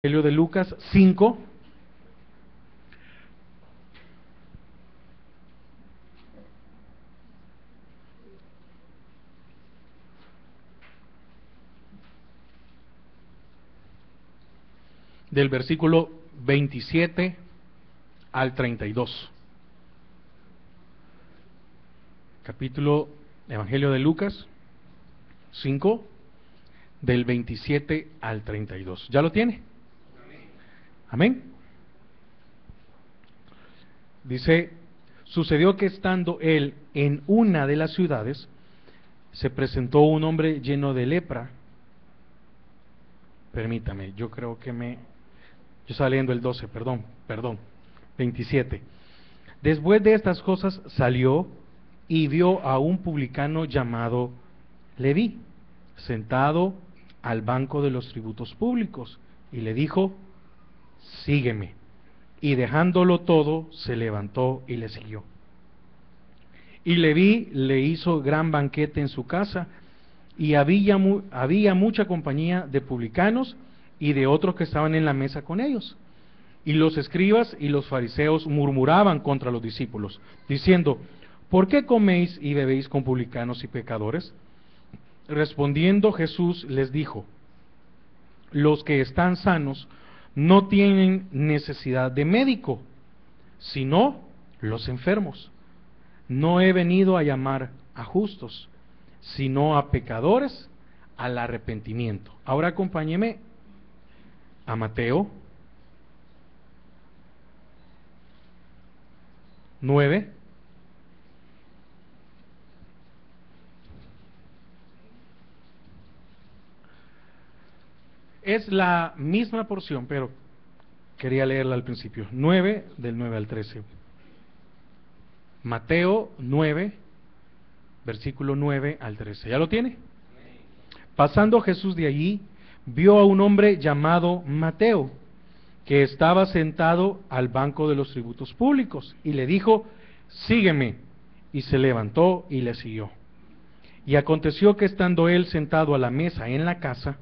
Evangelio de Lucas 5. Del versículo 27 al 32. Capítulo Evangelio de Lucas 5, del 27 al 32. ¿Ya lo tiene? Amén. Dice: sucedió que estando él en una de las ciudades, se presentó un hombre lleno de lepra. Permítame, yo creo que yo estaba leyendo el 12, perdón, 27. Después de estas cosas salió y vio a un publicano llamado Leví, sentado al banco de los tributos públicos, y le dijo: sígueme. Y dejándolo todo, se levantó y le siguió. Y Leví le hizo gran banquete en su casa, y había mucha compañía de publicanos y de otros que estaban en la mesa con ellos. Y los escribas y los fariseos murmuraban contra los discípulos, diciendo: ¿por qué coméis y bebéis con publicanos y pecadores? Respondiendo Jesús les dijo: los que están sanos no tienen necesidad de médico, sino los enfermos. No he venido a llamar a justos, sino a pecadores al arrepentimiento. Ahora acompáñeme a Mateo 9. Es la misma porción, pero quería leerla al principio. 9, del 9 al 13. Mateo 9, versículo 9 al 13. ¿Ya lo tiene? Pasando Jesús de allí, vio a un hombre llamado Mateo, que estaba sentado al banco de los tributos públicos, y le dijo: sígueme. Y se levantó y le siguió. Y aconteció que estando él sentado a la mesa en la casa,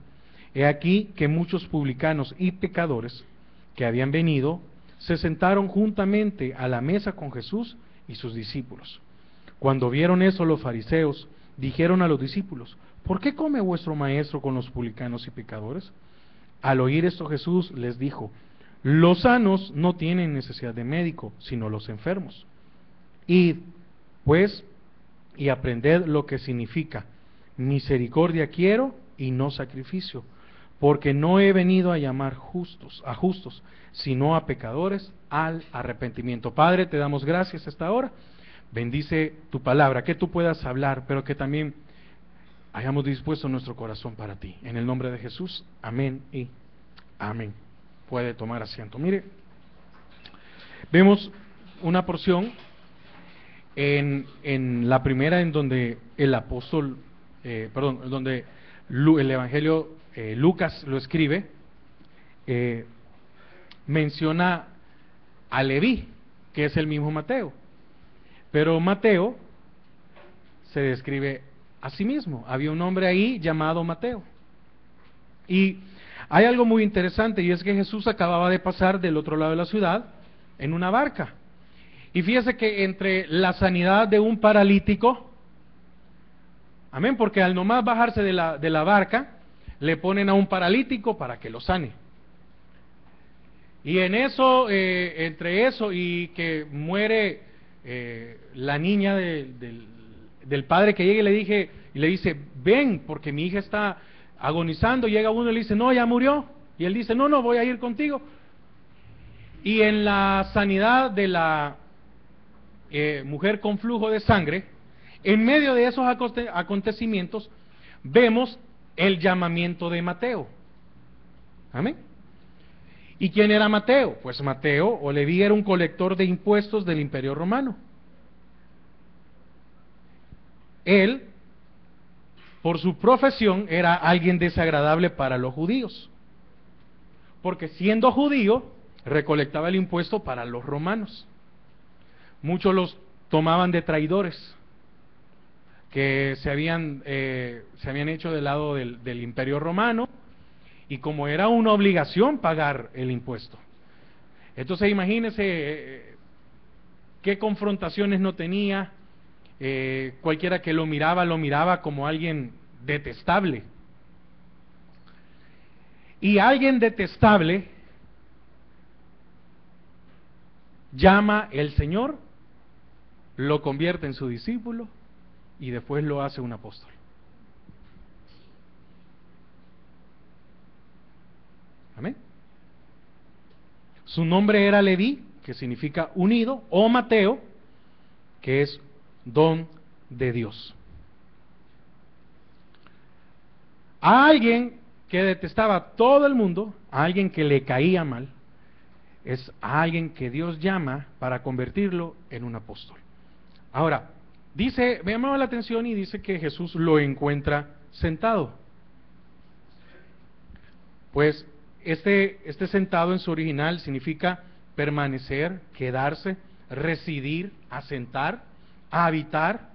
he aquí que muchos publicanos y pecadores que habían venido se sentaron juntamente a la mesa con Jesús y sus discípulos. Cuando vieron eso, los fariseos dijeron a los discípulos: ¿por qué come vuestro maestro con los publicanos y pecadores? Al oír esto, Jesús les dijo: los sanos no tienen necesidad de médico, sino los enfermos. Id, pues, y aprended lo que significa: misericordia quiero y no sacrificio, porque no he venido a llamar a justos, sino a pecadores al arrepentimiento. Padre, te damos gracias esta hora. Bendice tu palabra, que tú puedas hablar, pero que también hayamos dispuesto nuestro corazón para ti. En el nombre de Jesús, amén y amén. Puede tomar asiento. Mire, vemos una porción en la primera, en donde el apóstol, donde el Evangelio Lucas lo escribe, menciona a Leví, que es el mismo Mateo. Pero Mateo se describe a sí mismo. Había un hombre ahí llamado Mateo. Y hay algo muy interesante, y es que Jesús acababa de pasar del otro lado de la ciudad en una barca. Y fíjese que entre la sanidad de un paralítico, amén, porque al nomás bajarse de la barca, le ponen a un paralítico para que lo sane. Y en eso, entre eso y que muere la niña del padre que llega y le dice: ven, porque mi hija está agonizando. Llega uno y le dice: no, ya murió. Y él dice: no, voy a ir contigo. Y en la sanidad de la mujer con flujo de sangre, en medio de esos acontecimientos, vemos el llamamiento de Mateo. Amén. ¿Y quién era Mateo? Pues Mateo o Leví era un colector de impuestos del Imperio Romano. Él, por su profesión, era alguien desagradable para los judíos, porque siendo judío, recolectaba el impuesto para los romanos. Muchos los tomaban de traidores, que se habían hecho del lado del Imperio Romano, y como era una obligación pagar el impuesto. Entonces imagínense qué confrontaciones no tenía, cualquiera que lo miraba como alguien detestable. Y alguien detestable llama el Señor, lo convierte en su discípulo y después lo hace un apóstol. Amén. Su nombre era Leví, que significa unido, o Mateo, que es don de Dios. A alguien que detestaba a todo el mundo, a alguien que le caía mal, es a alguien que Dios llama para convertirlo en un apóstol. Ahora, dice, me llamaba la atención y dice que Jesús lo encuentra sentado. Pues este sentado en su original significa permanecer, quedarse, residir, asentar, habitar,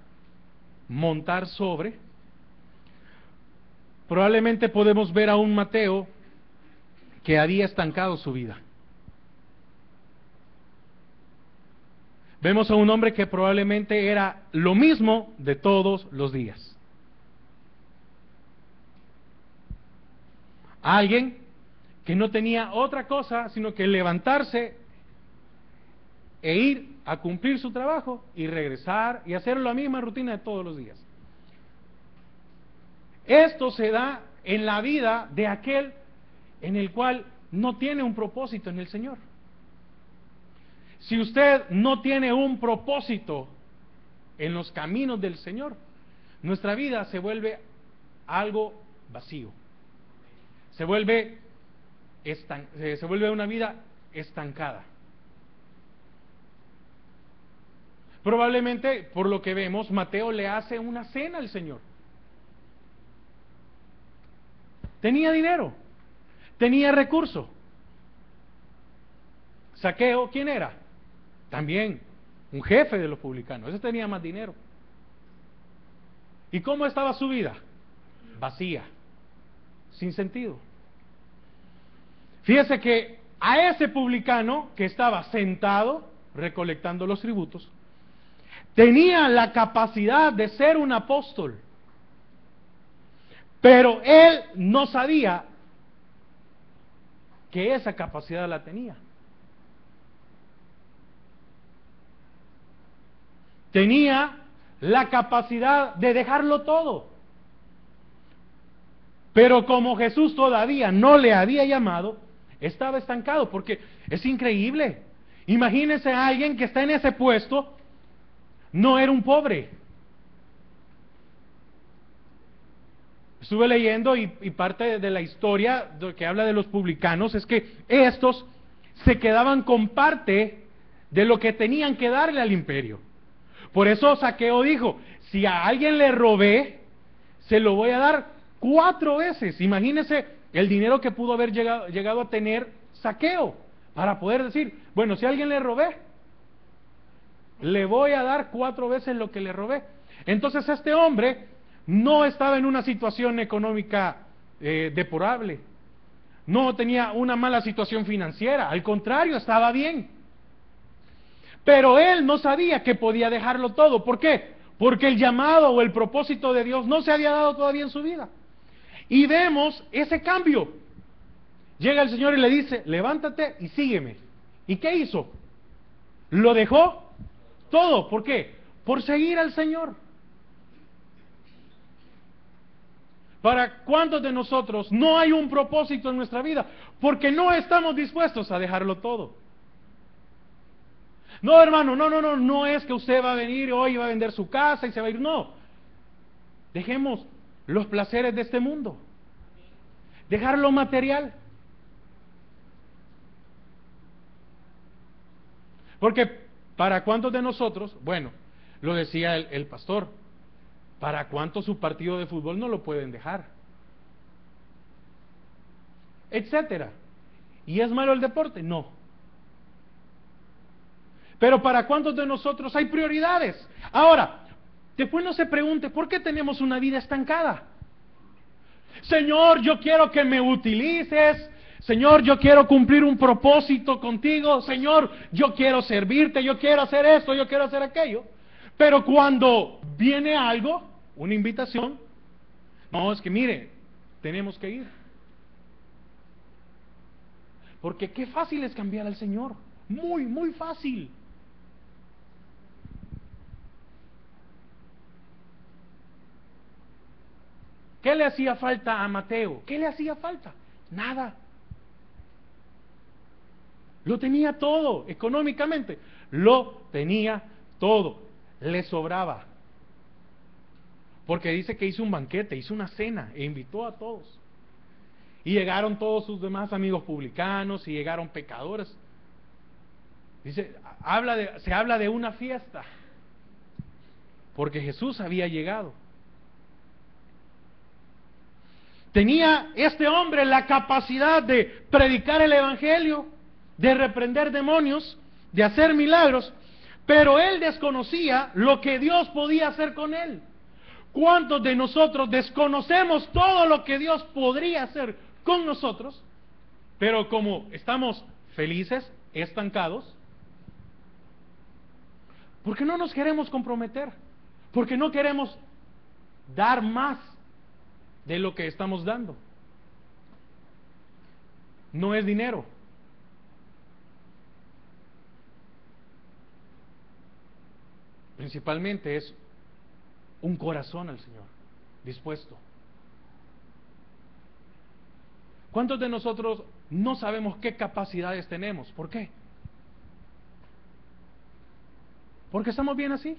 montar sobre. Probablemente podemos ver a un Mateo que había estancado su vida. Vemos a un hombre que probablemente era lo mismo de todos los días. Alguien que no tenía otra cosa sino que levantarse e ir a cumplir su trabajo y regresar y hacer la misma rutina de todos los días. Esto se da en la vida de aquel en el cual no tiene un propósito en el Señor. Si usted no tiene un propósito en los caminos del Señor, nuestra vida se vuelve algo vacío. Se vuelve una vida estancada. Probablemente, por lo que vemos, Mateo le hace una cena al Señor. Tenía dinero, tenía recurso. Zaqueo, ¿quién era? También un jefe de los publicanos. Ese tenía más dinero. ¿Y cómo estaba su vida? Vacía, sin sentido. Fíjese que a ese publicano que estaba sentado recolectando los tributos, tenía la capacidad de ser un apóstol, pero él no sabía que esa capacidad la tenía. Tenía la capacidad de dejarlo todo. Pero como Jesús todavía no le había llamado, estaba estancado, porque es increíble. Imagínense a alguien que está en ese puesto, no era un pobre. Estuve leyendo y parte de la historia que habla de los publicanos es que estos se quedaban con parte de lo que tenían que darle al imperio. Por eso Zaqueo dijo, si a alguien le robé, se lo voy a dar 4 veces. Imagínese el dinero que pudo haber llegado a tener Zaqueo, para poder decir, bueno, si a alguien le robé, le voy a dar 4 veces lo que le robé. Entonces este hombre no estaba en una situación económica deplorable, no tenía una mala situación financiera, al contrario, estaba bien. Pero él no sabía que podía dejarlo todo. ¿Por qué? Porque el llamado o el propósito de Dios no se había dado todavía en su vida. Y vemos ese cambio. Llega el Señor y le dice, levántate y sígueme. ¿Y qué hizo? Lo dejó todo. ¿Por qué? Por seguir al Señor. ¿Para cuántos de nosotros no hay un propósito en nuestra vida? Porque no estamos dispuestos a dejarlo todo. No, hermano, no es que usted va a venir hoy y va a vender su casa y se va a ir. No. Dejemos los placeres de este mundo. Dejar lo material. Porque ¿para cuántos de nosotros? Bueno, lo decía el pastor, ¿para cuántos su partido de fútbol no lo pueden dejar? Etcétera. ¿Y es malo el deporte? No. Pero ¿para cuántos de nosotros hay prioridades? Ahora, después no se pregunte, ¿por qué tenemos una vida estancada? Señor, yo quiero que me utilices. Señor, yo quiero cumplir un propósito contigo. Señor, yo quiero servirte, yo quiero hacer esto, yo quiero hacer aquello. Pero cuando viene algo, una invitación, no, es que mire, tenemos que ir. Porque qué fácil es cambiar al Señor. Muy, muy fácil. ¿Qué le hacía falta a Mateo? ¿Qué le hacía falta? Nada. Lo tenía todo, económicamente. Lo tenía todo. Le sobraba. Porque dice que hizo un banquete, hizo una cena e invitó a todos. Y llegaron todos sus demás amigos publicanos y llegaron pecadores. Dice, se habla de una fiesta. Porque Jesús había llegado. Tenía este hombre la capacidad de predicar el evangelio, de reprender demonios, de hacer milagros, pero él desconocía lo que Dios podía hacer con él. ¿Cuántos de nosotros desconocemos todo lo que Dios podría hacer con nosotros? Pero como estamos felices, estancados, ¿por qué no nos queremos comprometer? Porque no queremos dar más de lo que estamos dando. No es dinero. Principalmente es un corazón al Señor, dispuesto. ¿Cuántos de nosotros no sabemos qué capacidades tenemos? ¿Por qué? Porque estamos bien así.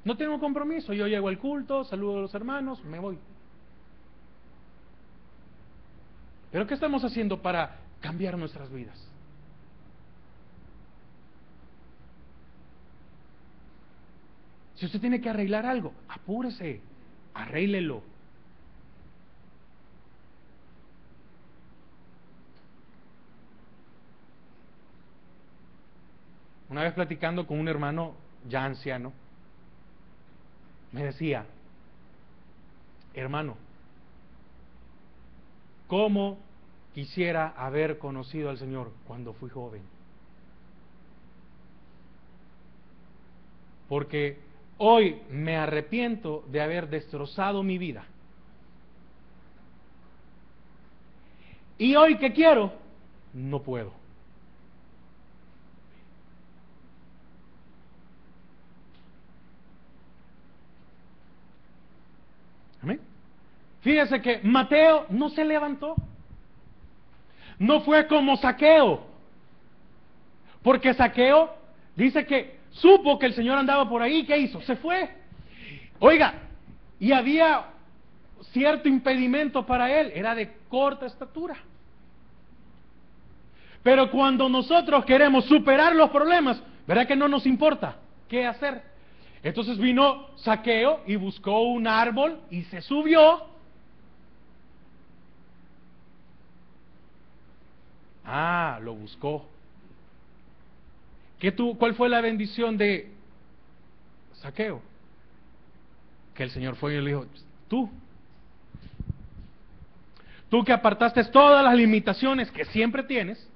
No tengo compromiso, yo llego al culto, saludo a los hermanos, me voy. ¿Pero qué estamos haciendo para cambiar nuestras vidas? Si usted tiene que arreglar algo, apúrese, arréglelo. Una vez platicando con un hermano ya anciano, me decía, hermano, ¿cómo quisiera haber conocido al Señor cuando fui joven? Porque hoy me arrepiento de haber destrozado mi vida. Y hoy que quiero, no puedo. Amén. Fíjese que Mateo no se levantó. No fue como Zaqueo. Porque Zaqueo dice que supo que el Señor andaba por ahí. ¿Qué hizo? Se fue. Oiga, y había cierto impedimento para él. Era de corta estatura. Pero cuando nosotros queremos superar los problemas, ¿verdad que no nos importa qué hacer? Entonces vino Zaqueo y buscó un árbol y se subió. Lo buscó. ¿Cuál fue la bendición de Zaqueo? Que el Señor fue y le dijo, tú que apartaste todas las limitaciones que siempre tienes,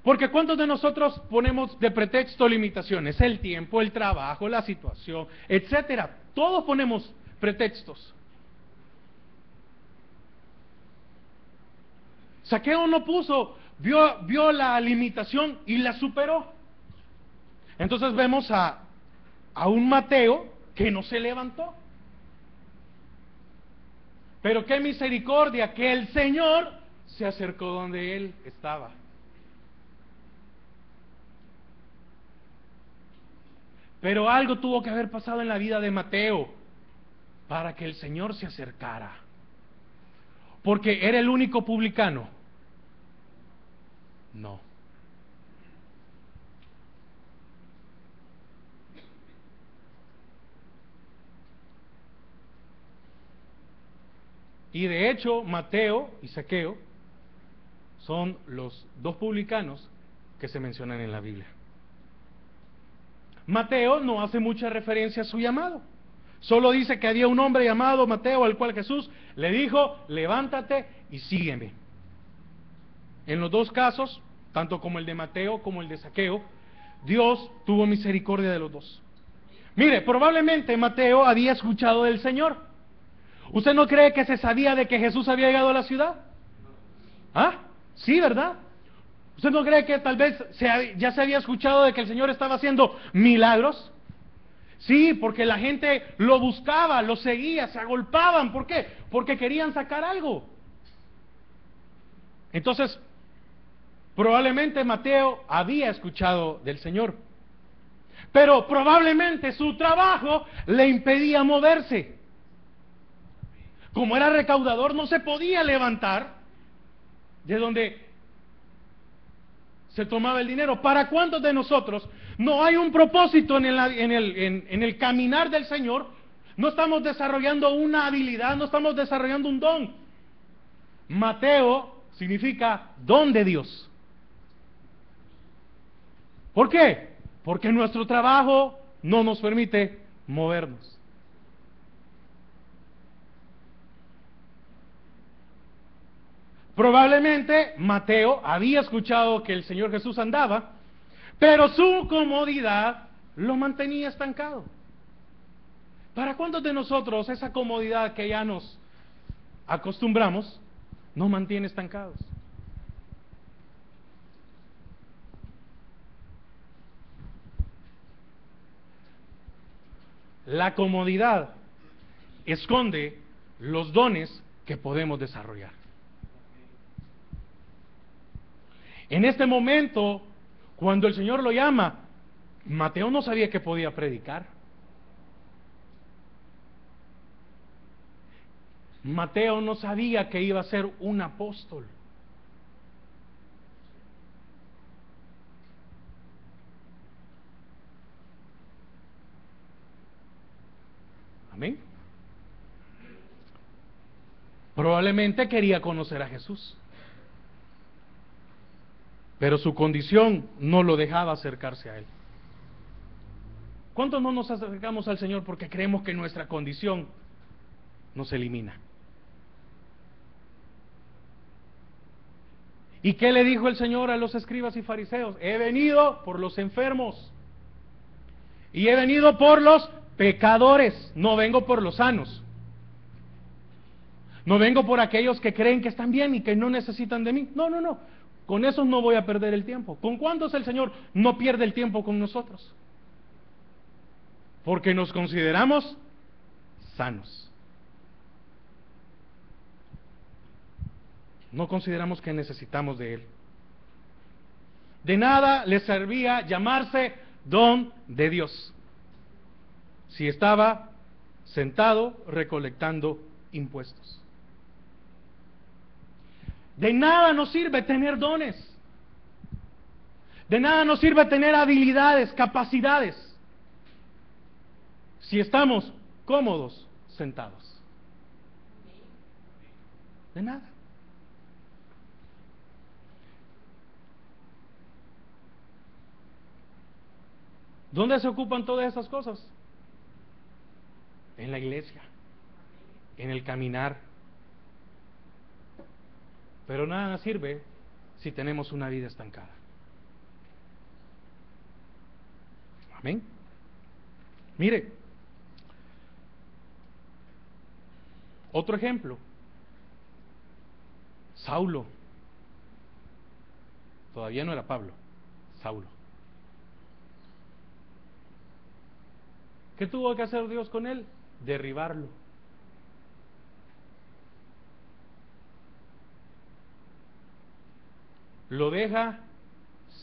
porque ¿cuántos de nosotros ponemos de pretexto limitaciones? El tiempo, el trabajo, la situación, etcétera. Todos ponemos pretextos. Zaqueo no vio la limitación y la superó. Entonces vemos a un Mateo que no se levantó. Pero qué misericordia que el Señor se acercó donde él estaba. Pero algo tuvo que haber pasado en la vida de Mateo para que el Señor se acercara. Porque era el único publicano. No. Y de hecho, Mateo y Zaqueo son los dos publicanos que se mencionan en la Biblia. Mateo no hace mucha referencia a su llamado. Solo dice que había un hombre llamado Mateo, al cual Jesús le dijo: levántate y sígueme. En los dos casos, tanto como el de Mateo como el de Zaqueo, Dios tuvo misericordia de los dos. Mire, probablemente Mateo había escuchado del Señor. ¿Usted no cree que se sabía de que Jesús había llegado a la ciudad? ¿Ah? Sí, ¿verdad? ¿Usted no cree que tal vez ya se había escuchado de que el Señor estaba haciendo milagros? Sí, porque la gente lo buscaba, lo seguía, se agolpaban. ¿Por qué? Porque querían sacar algo. Entonces, probablemente Mateo había escuchado del Señor, pero probablemente su trabajo le impedía moverse. Como era recaudador, no se podía levantar de donde se tomaba el dinero. ¿Para cuántos de nosotros no hay un propósito en el caminar del Señor? No estamos desarrollando una habilidad, no estamos desarrollando un don. Mateo significa don de Dios. ¿Por qué? Porque nuestro trabajo no nos permite movernos. Probablemente Mateo había escuchado que el Señor Jesús andaba, pero su comodidad lo mantenía estancado. ¿Para cuántos de nosotros esa comodidad que ya nos acostumbramos nos mantiene estancados? La comodidad esconde los dones que podemos desarrollar. En este momento, cuando el Señor lo llama, Mateo no sabía que podía predicar. Mateo no sabía que iba a ser un apóstol. Amén. Probablemente quería conocer a Jesús, pero su condición no lo dejaba acercarse a Él. ¿Cuántos no nos acercamos al Señor porque creemos que nuestra condición nos elimina? ¿Y qué le dijo el Señor a los escribas y fariseos? He venido por los enfermos y he venido por los pecadores, no vengo por los sanos. No vengo por aquellos que creen que están bien y que no necesitan de mí. No, no, no. Con esos no voy a perder el tiempo. ¿Con cuántos el Señor no pierde el tiempo con nosotros? Porque nos consideramos sanos. No consideramos que necesitamos de Él. De nada le servía llamarse don de Dios si estaba sentado recolectando impuestos. De nada nos sirve tener dones. De nada nos sirve tener habilidades, capacidades, si estamos cómodos sentados. De nada. ¿Dónde se ocupan todas esas cosas? En la iglesia, en el caminar. Pero nada nos sirve si tenemos una vida estancada. Amén. Mire, otro ejemplo. Saulo. Todavía no era Pablo, Saulo. ¿Qué tuvo que hacer Dios con él? Derribarlo. Lo deja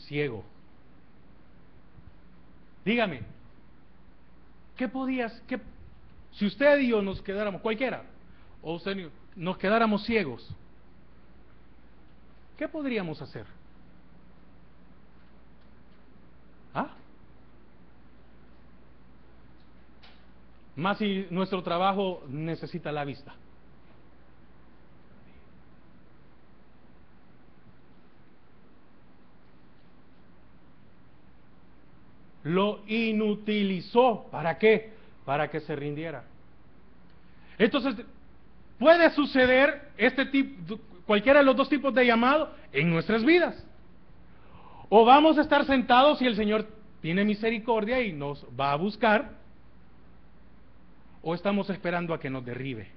ciego. Dígame, si usted y yo nos quedáramos, cualquiera, o usted y yo, nos quedáramos ciegos, ¿qué podríamos hacer? ¿Ah? Más si nuestro trabajo necesita la vista. Lo inutilizó. ¿Para qué? para que se rindiera. Entonces, puede suceder este tipo, cualquiera de los dos tipos de llamado en nuestras vidas. O vamos a estar sentados y el Señor tiene misericordia y nos va a buscar, o estamos esperando a que nos derribe.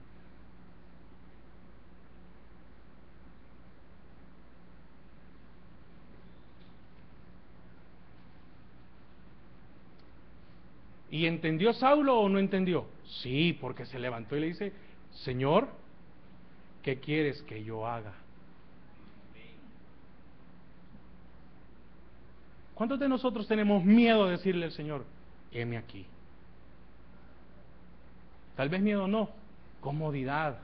¿Y entendió Saulo o no entendió? Sí, porque se levantó y le dice: Señor, ¿qué quieres que yo haga? ¿Cuántos de nosotros tenemos miedo de decirle al Señor: heme aquí? Tal vez miedo no, comodidad.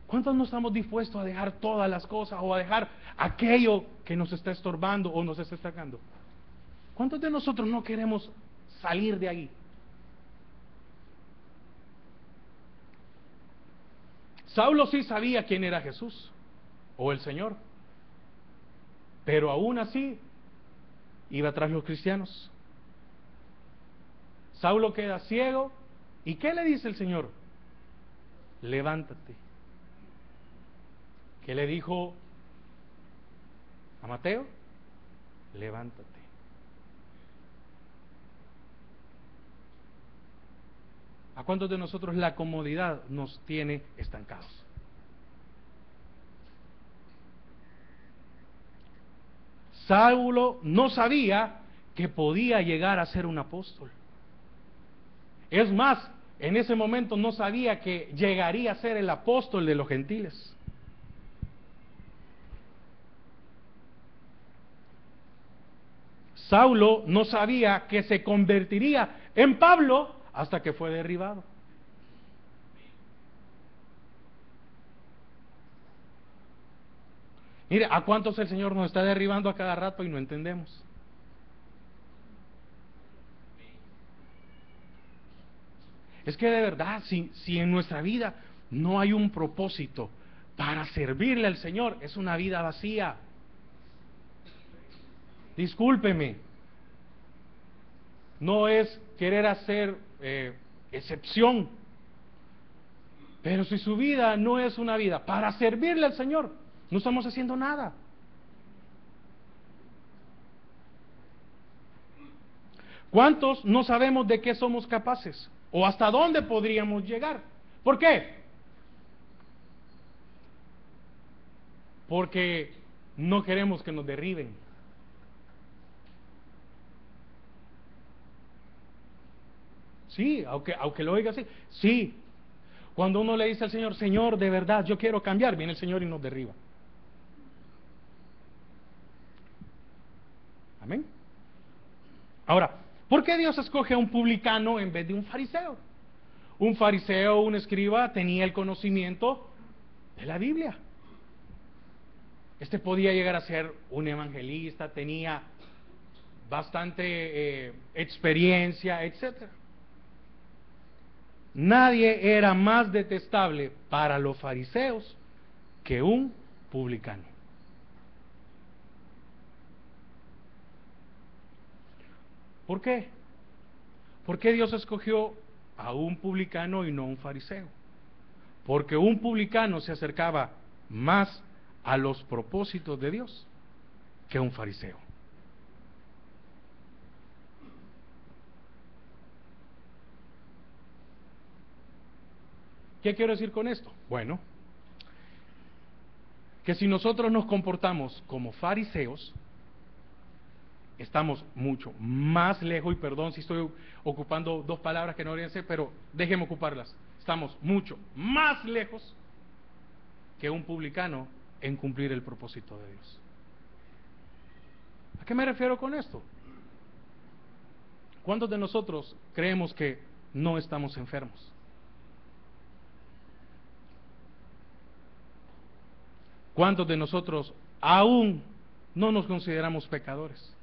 ¿Cuántos no estamos dispuestos a dejar todas las cosas o a dejar aquello que nos está estorbando o nos está sacando? ¿Cuántos de nosotros no queremos salir de ahí? Saulo sí sabía quién era Jesús o el Señor, pero aún así iba tras los cristianos. Saulo queda ciego, ¿y qué le dice el Señor? Levántate. ¿Qué le dijo a Mateo? Levántate. ¿A cuántos de nosotros la comodidad nos tiene estancados? Saulo no sabía que podía llegar a ser un apóstol. Es más, en ese momento no sabía que llegaría a ser el apóstol de los gentiles. Saulo no sabía que se convertiría en Pablo hasta que fue derribado. Mire, ¿a cuántos el Señor nos está derribando a cada rato y no entendemos? Es que de verdad, si en nuestra vida no hay un propósito para servirle al Señor, es una vida vacía. Discúlpeme, no es querer hacer excepción, pero si su vida no es una vida para servirle al Señor, no estamos haciendo nada. ¿Cuántos no sabemos de qué somos capaces o hasta dónde podríamos llegar? ¿Por qué? Porque no queremos que nos derriben. Sí, aunque lo oiga así. Sí, cuando uno le dice al Señor: Señor, de verdad, yo quiero cambiar, viene el Señor y nos derriba. Amén. Ahora, ¿por qué Dios escoge a un publicano en vez de un fariseo? Un fariseo, un escriba, tenía el conocimiento de la Biblia. Este podía llegar a ser un evangelista, tenía bastante experiencia, etcétera. Nadie era más detestable para los fariseos que un publicano. ¿Por qué? ¿Por qué Dios escogió a un publicano y no a un fariseo? Porque un publicano se acercaba más a los propósitos de Dios que un fariseo. ¿Qué quiero decir con esto? Bueno, que si nosotros nos comportamos como fariseos, estamos mucho más lejos, y perdón si estoy ocupando dos palabras que no deberían ser, pero déjenme ocuparlas. Estamos mucho más lejos que un publicano en cumplir el propósito de Dios. ¿A qué me refiero con esto? ¿Cuántos de nosotros creemos que no estamos enfermos? ¿Cuántos de nosotros aún no nos consideramos pecadores?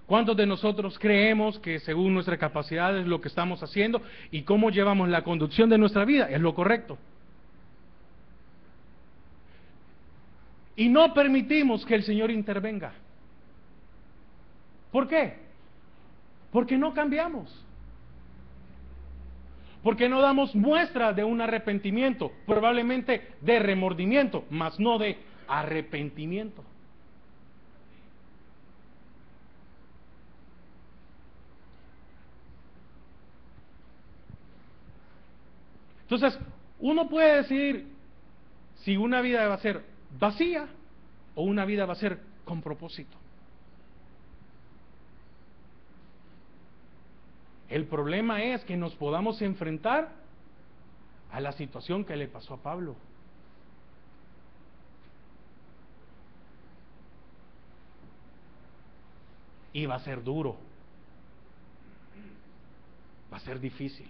¿Cuántos de nosotros creemos que según nuestras capacidades lo que estamos haciendo y cómo llevamos la conducción de nuestra vida es lo correcto? Y no permitimos que el Señor intervenga. ¿Por qué? Porque no cambiamos. Porque no damos muestra de un arrepentimiento, probablemente de remordimiento, mas no de arrepentimiento. Entonces, uno puede decidir si una vida va a ser vacía o una vida va a ser con propósito. El problema es que nos podamos enfrentar a la situación que le pasó a Pablo. Y va a ser duro. Va a ser difícil.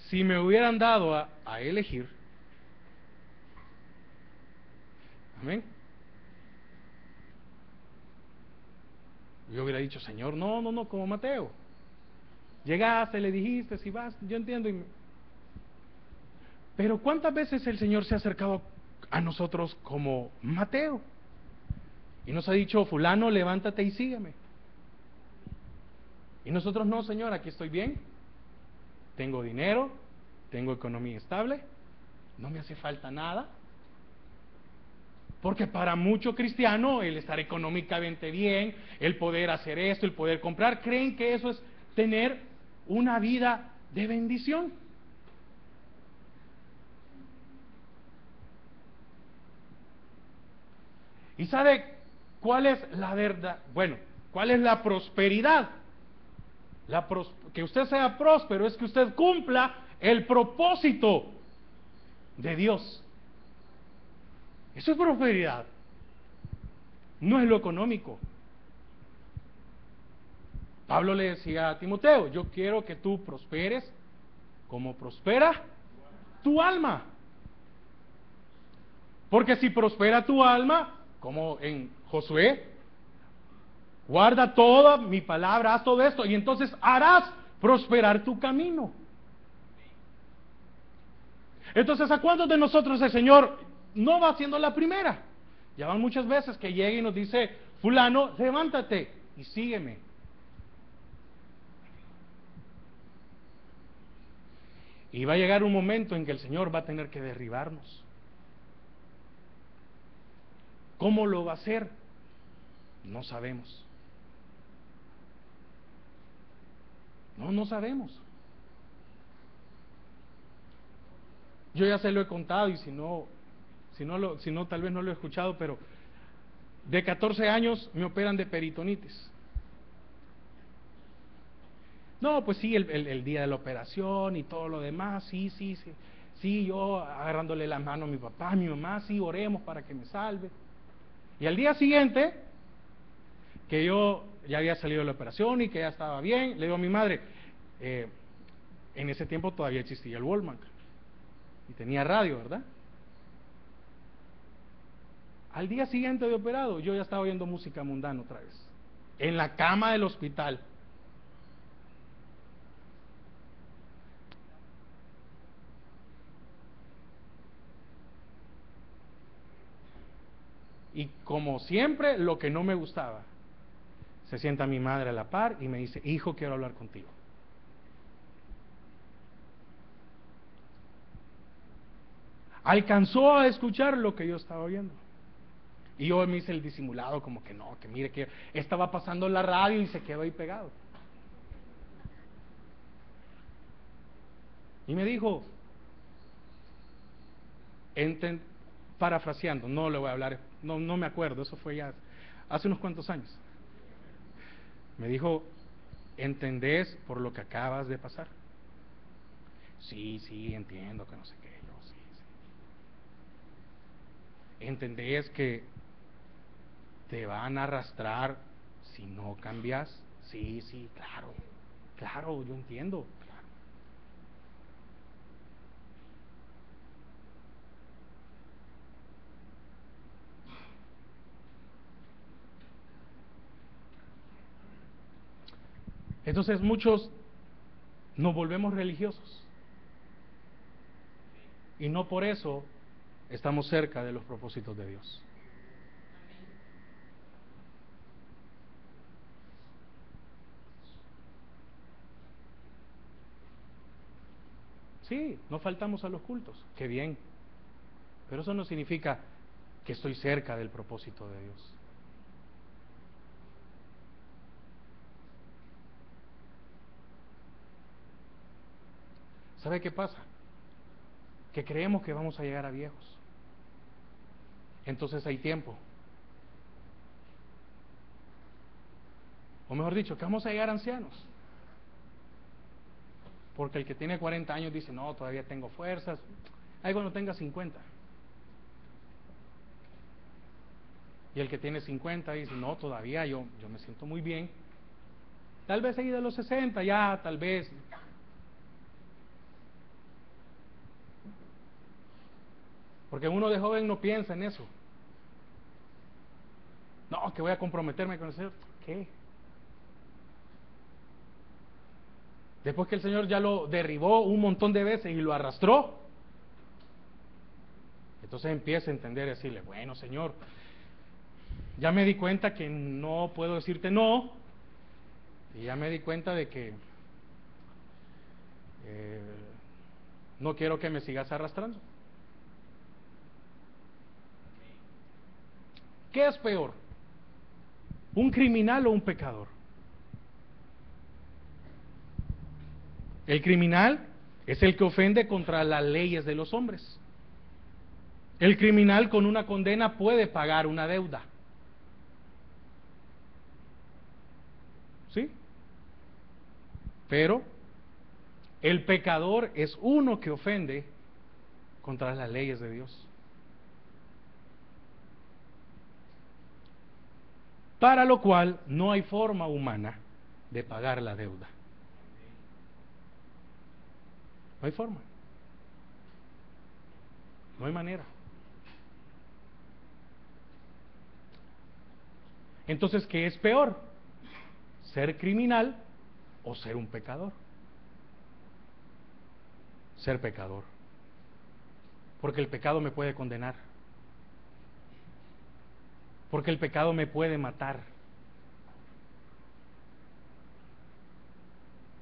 Si me hubieran dado a elegir, amén, yo hubiera dicho, Señor, no, como Mateo. Llegaste, le dijiste, si vas, yo entiendo. Pero ¿cuántas veces el Señor se ha acercado a nosotros como Mateo? Y nos ha dicho, fulano, levántate y sígueme. Y nosotros, no, Señor, aquí estoy bien, tengo dinero, tengo economía estable, no me hace falta nada. Porque para mucho cristiano el estar económicamente bien, el poder hacer esto, el poder comprar, creen que eso es tener una vida de bendición. ¿Y sabe cuál es la verdad? Bueno, ¿cuál es la prosperidad? Que usted sea próspero es que usted cumpla el propósito de Dios. Eso es prosperidad. No es lo económico. Pablo le decía a Timoteo, yo quiero que tú prosperes como prospera tu alma. Porque si prospera tu alma, como en Josué, guarda toda mi palabra, haz todo esto, y entonces harás prosperar tu camino. Entonces, ¿a cuántos de nosotros el Señor no va haciendo la primera? Ya van muchas veces que llega y nos dice, fulano, levántate y sígueme. Y va a llegar un momento en que el Señor va a tener que derribarnos. ¿Cómo lo va a hacer? No sabemos. No sabemos. Yo ya se lo he contado y si no, tal vez no lo he escuchado, pero de 14 años me operan de peritonitis. No, pues sí, el día de la operación y todo lo demás, sí, yo agarrándole la mano a mi papá, a mi mamá, sí, oremos para que me salve. Y al día siguiente, que yo ya había salido de la operación y que ya estaba bien, le digo a mi madre, en ese tiempo todavía existía el Walkman y tenía radio, ¿verdad? Al día siguiente de operado, yo ya estaba oyendo música mundana otra vez, en la cama del hospital. Y como siempre, lo que no me gustaba, se sienta mi madre a la par y me dice, hijo, quiero hablar contigo. Alcanzó a escuchar lo que yo estaba oyendo. Y yo me hice el disimulado, como que no, que mire que estaba pasando la radio y se quedó ahí pegado. Y me dijo, parafraseando, no le voy a hablar, no me acuerdo, eso fue ya hace unos cuantos años. Me dijo, ¿entendés por lo que acabas de pasar? Sí, entiendo que no sé qué, yo sí. ¿Entendés que te van a arrastrar si no cambias? Sí, claro, yo entiendo. Claro. Entonces muchos nos volvemos religiosos. y no por eso estamos cerca de los propósitos de Dios. Sí, no faltamos a los cultos, qué bien, pero eso no significa que estoy cerca del propósito de Dios. ¿Sabe qué pasa? Que creemos que vamos a llegar a viejos. Entonces hay tiempo. O mejor dicho, que vamos a llegar ancianos. Porque el que tiene 40 años dice, no, todavía tengo fuerzas. Ahí cuando tenga 50. Y el que tiene 50 dice, no, todavía yo me siento muy bien. Tal vez ahí de los 60 ya, tal vez. Porque uno de joven no piensa en eso. No, que voy a comprometerme con el Señor. ¿Qué? Después que el Señor ya lo derribó un montón de veces y lo arrastró, entonces empieza a entender y decirle, bueno, Señor, ya me di cuenta que no puedo decirte no, y ya me di cuenta de que no quiero que me sigas arrastrando. ¿Qué es peor? ¿Un criminal o un pecador? El criminal es el que ofende contra las leyes de los hombres. El criminal con una condena puede pagar una deuda. ¿Sí? Pero el pecador es uno que ofende contra las leyes de Dios. Para lo cual no hay forma humana de pagar la deuda. No hay forma. No hay manera. Entonces, ¿qué es peor? ¿Ser criminal o ser un pecador? Ser pecador. Porque el pecado me puede condenar. Porque el pecado me puede matar.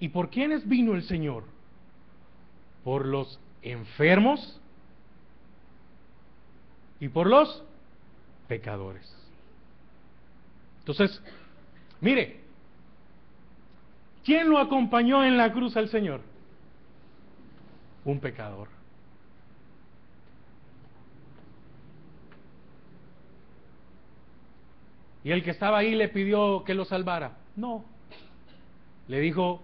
¿Y por quiénes vino el Señor? Por los enfermos y por los pecadores. Entonces, mire, ¿quién lo acompañó en la cruz al Señor? Un pecador. ¿Y el que estaba ahí le pidió que lo salvara? No. Le dijo,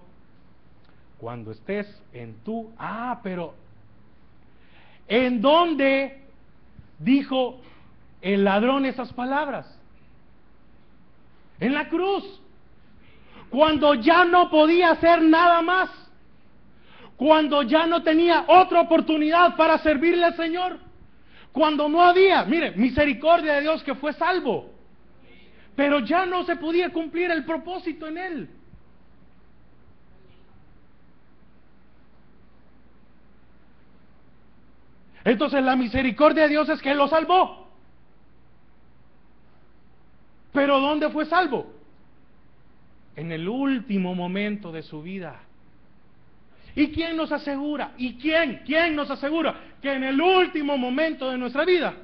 cuando estés en tu... pero ¿en dónde dijo el ladrón esas palabras? En la cruz. Cuando ya no podía hacer nada más. Cuando ya no tenía otra oportunidad para servirle al Señor. Cuando no había, mire, misericordia de Dios que fue salvo. Pero ya no se podía cumplir el propósito en él. Entonces la misericordia de Dios es que Él lo salvó. Pero ¿dónde fue salvo? En el último momento de su vida. ¿Y quién nos asegura? ¿Y quién nos asegura que en el último momento de nuestra vida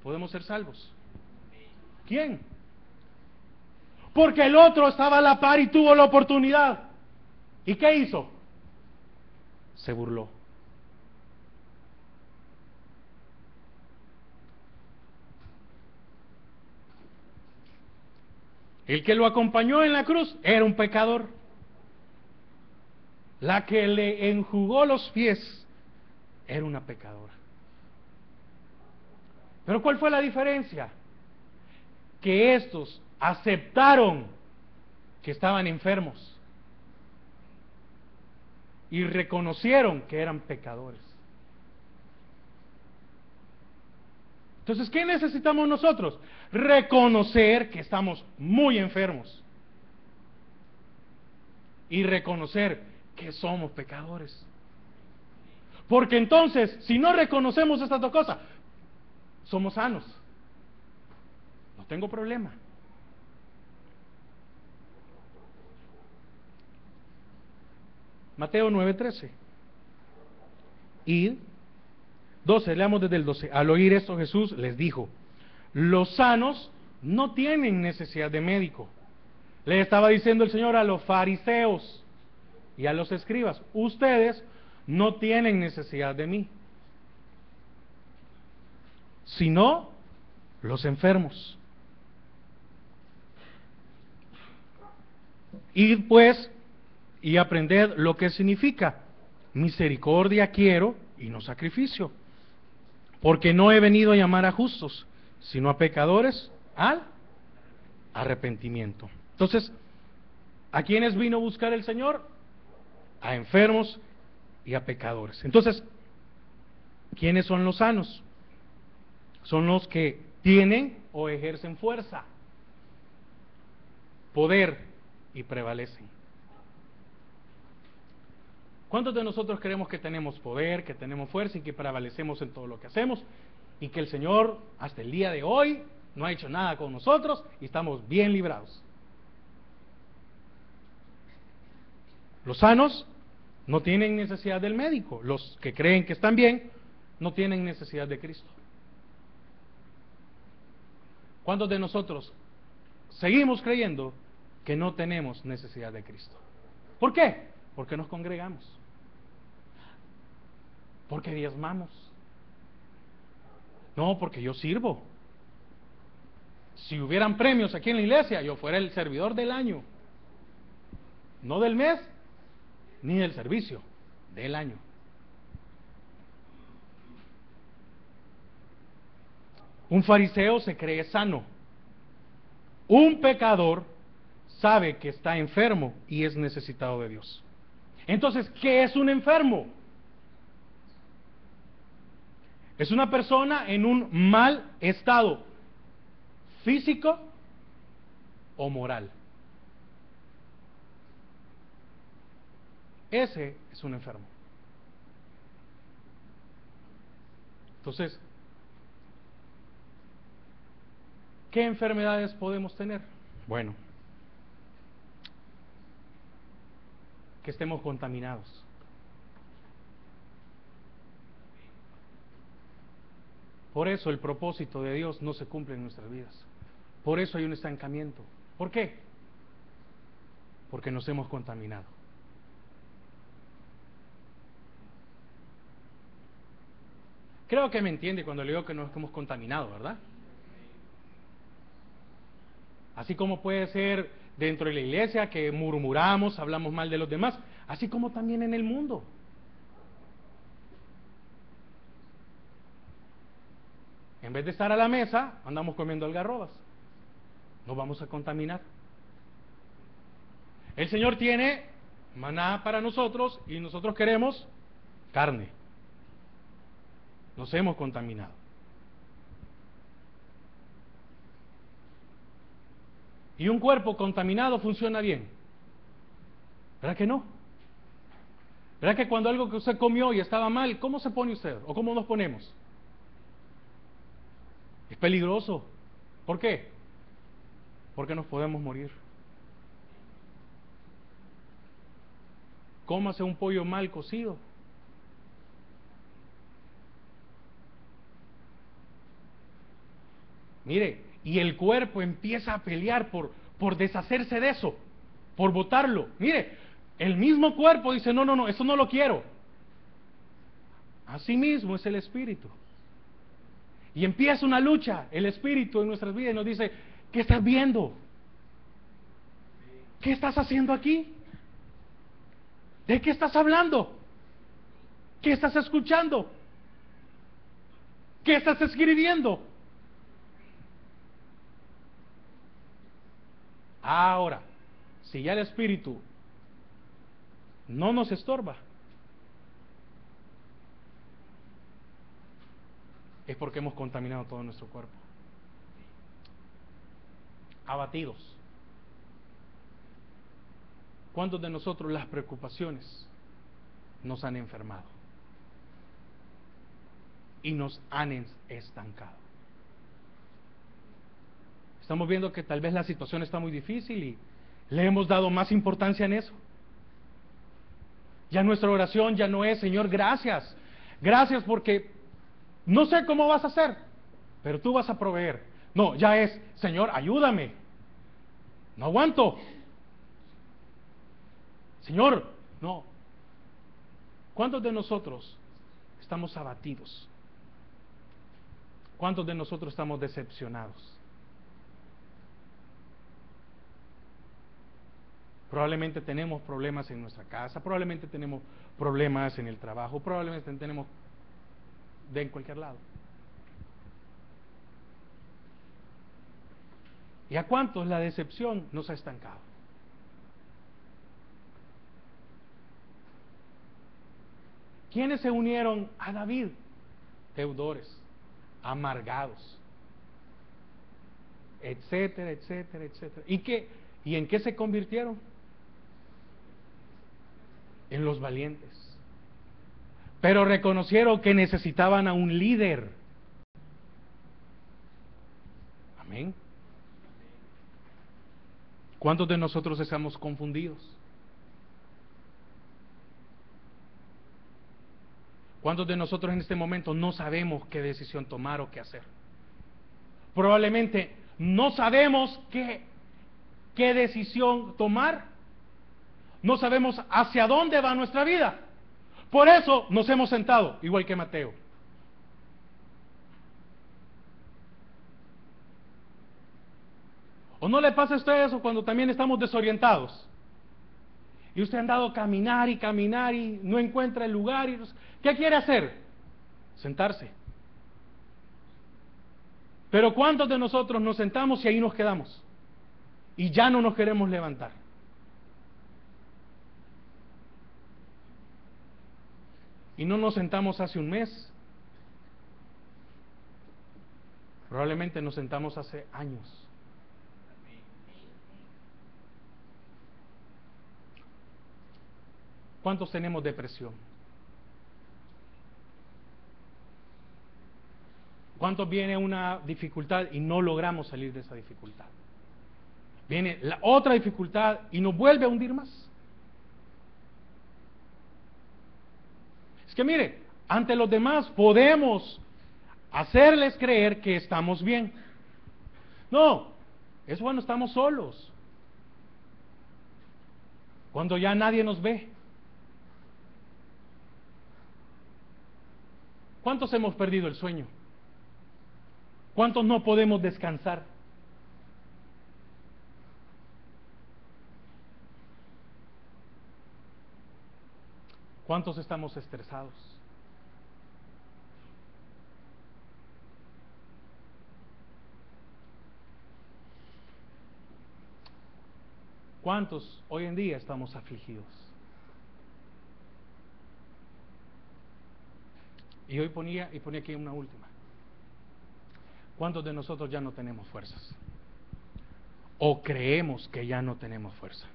podemos ser salvos? ¿Quién? Porque el otro estaba a la par y tuvo la oportunidad. ¿Y qué hizo? Se burló. El que lo acompañó en la cruz era un pecador. La que le enjugó los pies era una pecadora. Pero ¿cuál fue la diferencia? Que estos aceptaron que estaban enfermos y reconocieron que eran pecadores. Entonces, ¿qué necesitamos nosotros? Reconocer que estamos muy enfermos y reconocer que somos pecadores. Porque entonces, si no reconocemos estas dos cosas, somos sanos. No tengo problema. Mateo 9:13. Y 12, leamos desde el 12. Al oír esto Jesús les dijo: los sanos no tienen necesidad de médico. Le estaba diciendo el Señor a los fariseos y a los escribas: ustedes no tienen necesidad de mí, sino los enfermos. Id pues y aprended lo que significa: misericordia quiero y no sacrificio, porque no he venido a llamar a justos, sino a pecadores al arrepentimiento. Entonces, ¿a quiénes vino a buscar el Señor? A enfermos y a pecadores. Entonces, ¿quiénes son los sanos? Son los que tienen o ejercen fuerza, poder y prevalecen. ¿Cuántos de nosotros creemos que tenemos poder, que tenemos fuerza y que prevalecemos en todo lo que hacemos? Y que el Señor hasta el día de hoy no ha hecho nada con nosotros y estamos bien librados. Los sanos no tienen necesidad del médico. Los que creen que están bien no tienen necesidad de Cristo. ¿Cuántos de nosotros seguimos creyendo que no tenemos necesidad de Cristo? ¿Por qué? Porque nos congregamos, porque diezmamos. No, porque yo sirvo. Si hubieran premios aquí en la iglesia, yo fuera el servidor del año, no del mes ni del servicio, del año. Un fariseo se cree sano. Un pecador sabe que está enfermo y es necesitado de Dios. Entonces, ¿qué es un enfermo? Es una persona en un mal estado físico o moral. Ese es un enfermo. Entonces, ¿qué enfermedades podemos tener? Bueno, que estemos contaminados. Por eso el propósito de Dios no se cumple en nuestras vidas. Por eso hay un estancamiento. ¿Por qué? Porque nos hemos contaminado. Creo que me entiende cuando le digo que nos hemos contaminado, ¿verdad? Así como puede ser dentro de la iglesia que murmuramos, hablamos mal de los demás, así como también en el mundo. En vez de estar a la mesa, andamos comiendo algarrobas. Nos vamos a contaminar. El Señor tiene maná para nosotros y nosotros queremos carne. Nos hemos contaminado. Y un cuerpo contaminado funciona bien. ¿Verdad que no? ¿Verdad que cuando algo que usted comió y estaba mal, cómo se pone usted? ¿O cómo nos ponemos? Es peligroso. ¿Por qué? Porque nos podemos morir. Cómase un pollo mal cocido. Mire, y el cuerpo empieza a pelear por deshacerse de eso, por botarlo. Mire, el mismo cuerpo dice, no, eso no lo quiero. Así mismo es el espíritu. Y empieza una lucha, el espíritu en nuestras vidas, y nos dice, ¿qué estás viendo? ¿Qué estás haciendo aquí? ¿De qué estás hablando? ¿Qué estás escuchando? ¿Qué estás escribiendo? Ahora, si ya el espíritu no nos estorba, es porque hemos contaminado todo nuestro cuerpo. Abatidos. ¿Cuántos de nosotros las preocupaciones nos han enfermado? y nos han estancado. Estamos viendo que tal vez la situación está muy difícil y le hemos dado más importancia en eso. Ya nuestra oración ya no es, Señor, gracias. Gracias porque no sé cómo vas a hacer, pero tú vas a proveer. No, ya es, Señor, ayúdame. No aguanto. Señor, no. ¿Cuántos de nosotros estamos abatidos? ¿Cuántos de nosotros estamos decepcionados? Probablemente tenemos problemas en nuestra casa, probablemente tenemos problemas en el trabajo, probablemente tenemos en cualquier lado. ¿Y a cuántos la decepción nos ha estancado? ¿Quiénes se unieron a David? Deudores, amargados, etcétera, etcétera, etcétera. ¿Y en qué se convirtieron? En los valientes. Pero reconocieron que necesitaban a un líder. Amén. ¿Cuántos de nosotros estamos confundidos? ¿Cuántos de nosotros en este momento no sabemos qué decisión tomar o qué hacer? Probablemente no sabemos qué decisión tomar. No sabemos hacia dónde va nuestra vida. Por eso nos hemos sentado, igual que Mateo. ¿O no le pasa a usted eso cuando también estamos desorientados? Y usted ha andado a caminar y no encuentra el lugar. ¿Qué quiere hacer? Sentarse. Pero ¿cuántos de nosotros nos sentamos y ahí nos quedamos? Y ya no nos queremos levantar. Y no nos sentamos hace un mes. Probablemente nos sentamos hace años. ¿Cuántos tenemos depresión? ¿Cuántos viene una dificultad y no logramos salir de esa dificultad? Viene la otra dificultad y nos vuelve a hundir más. Es que mire, ante los demás podemos hacerles creer que estamos bien. No, es bueno, estamos solos. Cuando ya nadie nos ve. ¿Cuántos hemos perdido el sueño? ¿Cuántos no podemos descansar? ¿Cuántos estamos estresados? ¿Cuántos hoy en día estamos afligidos? Y hoy ponía aquí una última. ¿Cuántos de nosotros ya no tenemos fuerzas? ¿O creemos que ya no tenemos fuerza?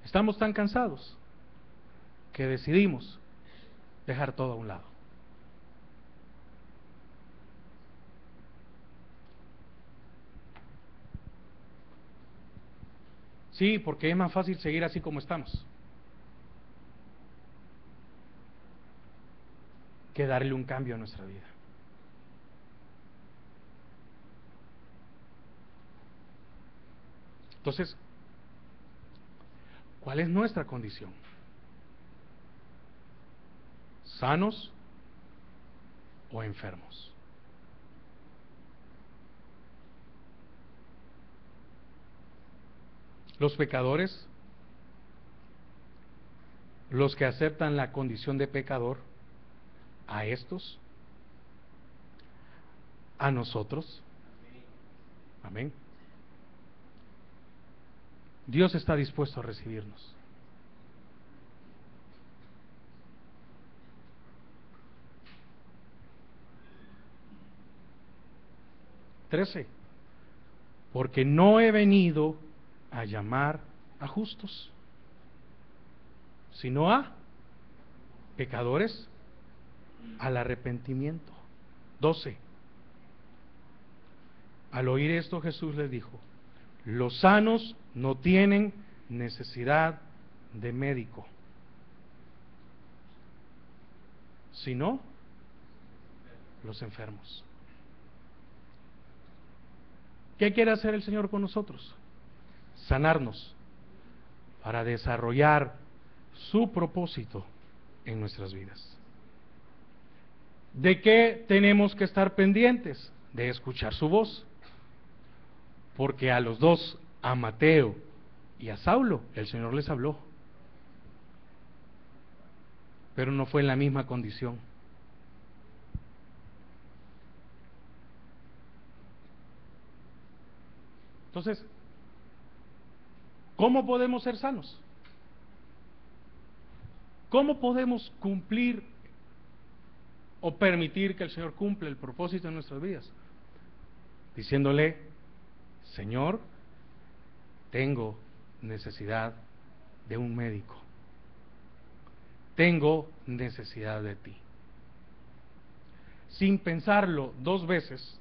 Estamos tan cansados que decidimos dejar todo a un lado. Sí, porque es más fácil seguir así como estamos que darle un cambio a nuestra vida. Entonces, ¿cuál es nuestra condición? ¿Sanos o enfermos? Los pecadores, los que aceptan la condición de pecador, a estos, a nosotros. Amén. Dios está dispuesto a recibirnos. Trece. Porque no he venido a llamar a justos, sino a pecadores al arrepentimiento. 12. Al oír esto, Jesús les dijo: los sanos no tienen necesidad de médico, sino los enfermos. ¿Qué quiere hacer el Señor con nosotros? Sanarnos para desarrollar su propósito en nuestras vidas. ¿De qué tenemos que estar pendientes? De escuchar su voz. Porque a los dos, a Mateo y a Saulo, el Señor les habló. Pero no fue en la misma condición. Entonces, ¿cómo podemos ser sanos? ¿Cómo podemos cumplir o permitir que el Señor cumpla el propósito en nuestras vidas? Diciéndole: Señor, tengo necesidad de un médico. Tengo necesidad de ti. Sin pensarlo 2 veces,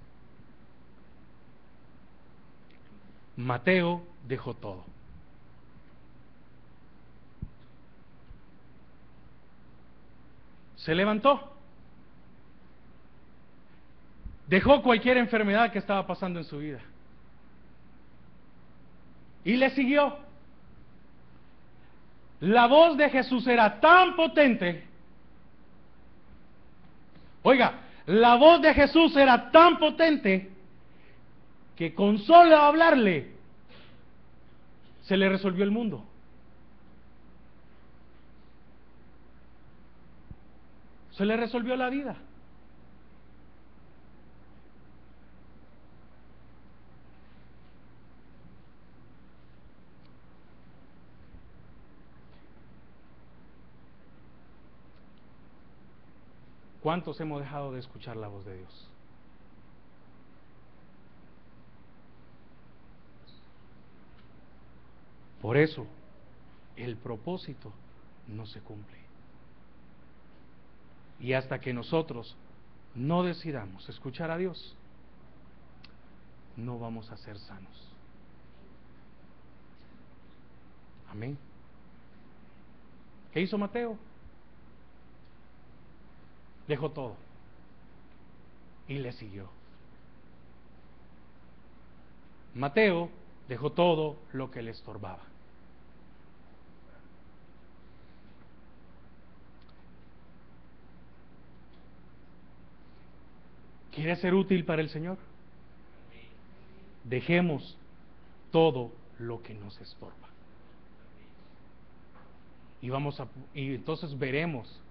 Mateo dejó todo. Se levantó. Dejó cualquier enfermedad que estaba pasando en su vida. Y le siguió. La voz de Jesús era tan potente. Oiga, la voz de Jesús era tan potente que con solo hablarle se le resolvió el mundo. Se le resolvió la vida. ¿Cuántos hemos dejado de escuchar la voz de Dios? Por eso, el propósito no se cumple. Y hasta que nosotros no decidamos escuchar a Dios, no vamos a ser sanos. Amén. ¿Qué hizo Mateo? Dejó todo y le siguió. Mateo dejó todo lo que le estorbaba. ¿Quiere ser útil para el Señor? Dejemos todo lo que nos estorba. Y entonces veremos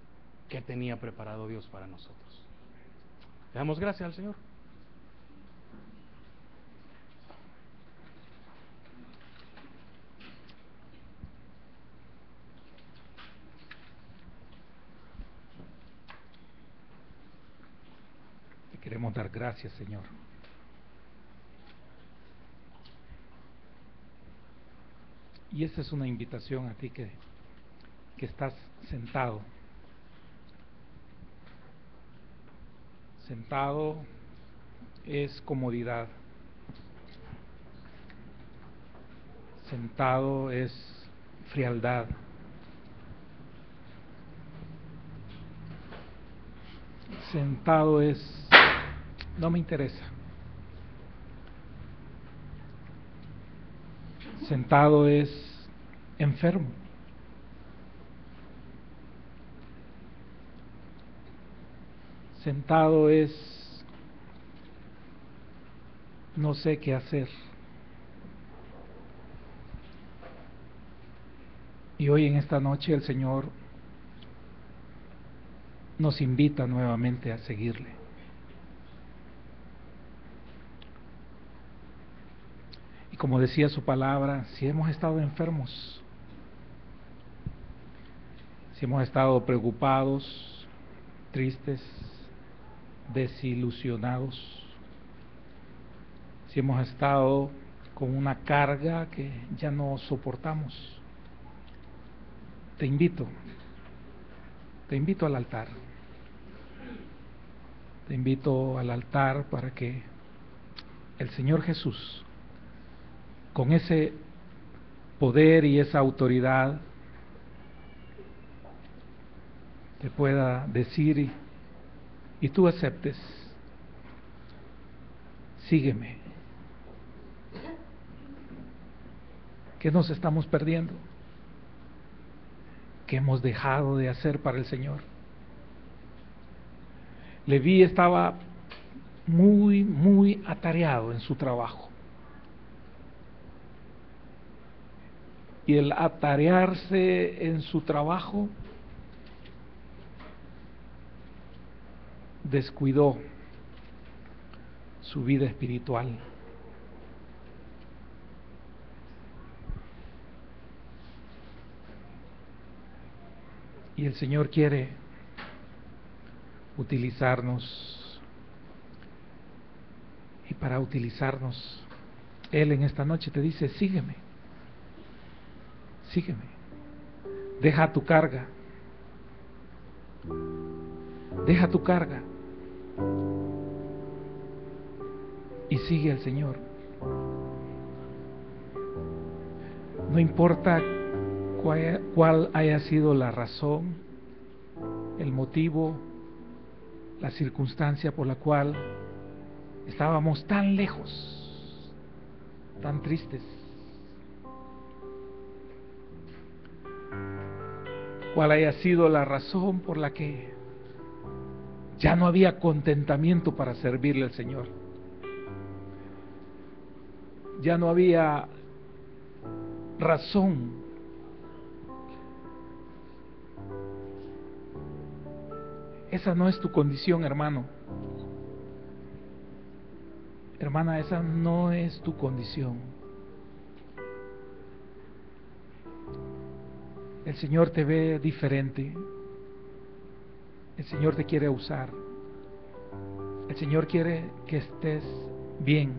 qué tenía preparado Dios para nosotros. Le damos gracias al Señor. Te queremos dar gracias, Señor. Y esta es una invitación a ti que estás sentado. Sentado es comodidad. Sentado es frialdad. Sentado es no me interesa. Sentado es enfermo. Sentado es no sé qué hacer. Y hoy en esta noche el Señor nos invita nuevamente a seguirle. Y como decía su palabra, si hemos estado enfermos, si hemos estado preocupados, tristes, desilusionados, si hemos estado con una carga que ya no soportamos, te invito Te invito al altar. Te invito al altar para que el Señor Jesús, con ese poder y esa autoridad, te pueda decir y tú aceptes: sígueme. ¿Qué nos estamos perdiendo? ¿Qué hemos dejado de hacer para el Señor? Leví estaba muy atareado en su trabajo. Y el atarearse en su trabajo descuidó su vida espiritual. Y el Señor quiere utilizarnos. Y para utilizarnos, Él en esta noche te dice: sígueme, sígueme. Deja tu carga. Deja tu carga. Y sigue al Señor. No importa cuál haya sido la razón, el motivo, la circunstancia por la cual estábamos tan lejos, tan tristes. Cuál haya sido la razón por la que ya no había contentamiento para servirle al Señor. Ya no había razón. Esa no es tu condición, hermano. Hermana, esa no es tu condición. El Señor te ve diferente. El Señor te quiere usar. El Señor quiere que estés bien.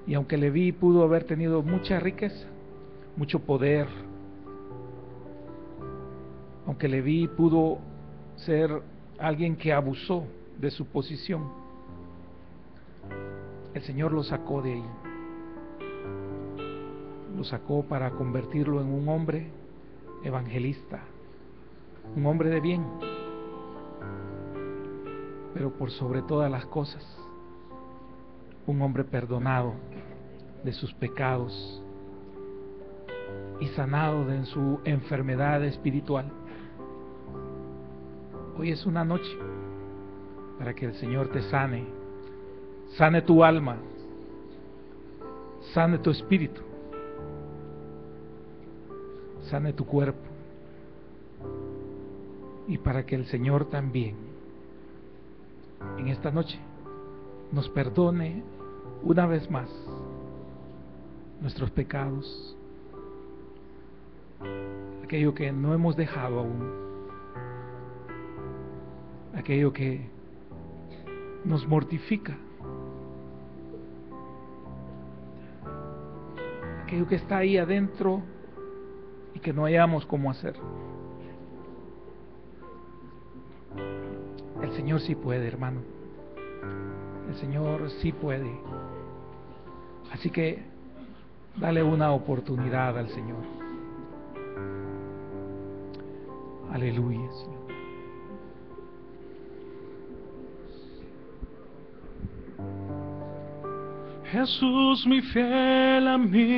Y aunque Leví pudo haber tenido mucha riqueza, mucho poder, aunque Leví pudo ser alguien que abusó de su posición, el Señor lo sacó de ahí. Lo sacó para convertirlo en un hombre evangelista, un hombre de bien, pero por sobre todas las cosas, un hombre perdonado de sus pecados y sanado de su enfermedad espiritual. Hoy es una noche para que el Señor te sane, sane tu alma, sane tu espíritu, sane tu cuerpo, y para que el Señor también en esta noche nos perdone una vez más nuestros pecados, aquello que no hemos dejado aún, aquello que nos mortifica, aquello que está ahí adentro y que no hayamos cómo hacer. El Señor sí puede, hermano. El Señor sí puede. Así que dale una oportunidad al Señor. Aleluya, Señor. Jesús, mi fiel amigo.